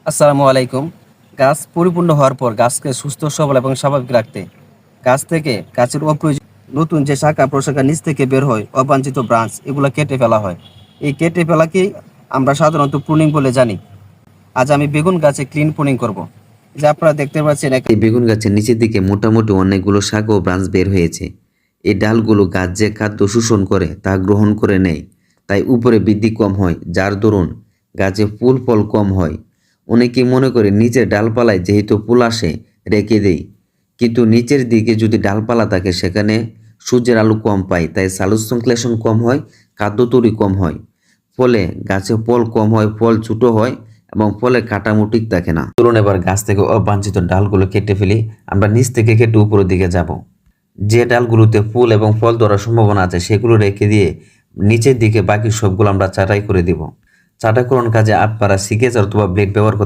আসসালামু আলাইকুম। গাছ পরিপূর্ণ হওয়ার পর গাছকে সুস্থ, সবল এবং স্বাভাবিক রাখতে গাছ থেকে গাছের অপ্রয়োজন নতুন যে শাখা প্রশাখা নিচ থেকে বের হয়, অবাঞ্ছিত ব্রাঞ্চ এগুলো কেটে ফেলা হয়। এই কেটে ফেলাকেই আমরা সাধারণত প্রুনিং বলে জানি। আজ আমি বেগুন গাছে ক্লিন প্রুনিং করব। যে আপনারা দেখতে পাচ্ছেন এই বেগুন গাছের নিচের দিকে মোটামুটি অনেকগুলো শাখা ও ব্রাঞ্চ বের হয়েছে। এই ডালগুলো গাছ যে খাদ্য শোষণ করে তা গ্রহণ করে নেয়, তাই উপরে বৃদ্ধি কম হয়, যার দরুন গাছে ফুল ফল কম হয়। অনেকেই মনে করে নিচের ডালপালায় যেহেতু ফুল আসে রেখে দেই, কিন্তু নিচের দিকে যদি ডালপালা থাকে সেখানে সূর্যের আলো কম পায়, তাই সালোকসংশ্লেষণ কম হয়, খাদ্য তৈরি কম হয়। ফলে গাছে ফল কম হয়, ফল ছোট হয় এবং ফলে কাঠামো ঠিক থাকে না। চলুন এবার গাছ থেকে অবাঞ্ছিত ডালগুলো কেটে ফেলি। আমরা নিচ থেকে কেটে উপরের দিকে যাব। যে ডালগুলোতে ফুল এবং ফল ধরার সম্ভাবনা আছে সেগুলো রেখে দিয়ে নিচের দিকে বাকি সবগুলো আমরা ছাঁটাই করে দিব। ছাঁটাইকরণ কাজে আপনারা সিকেচ অথবা ব্লেড ব্যবহার করতে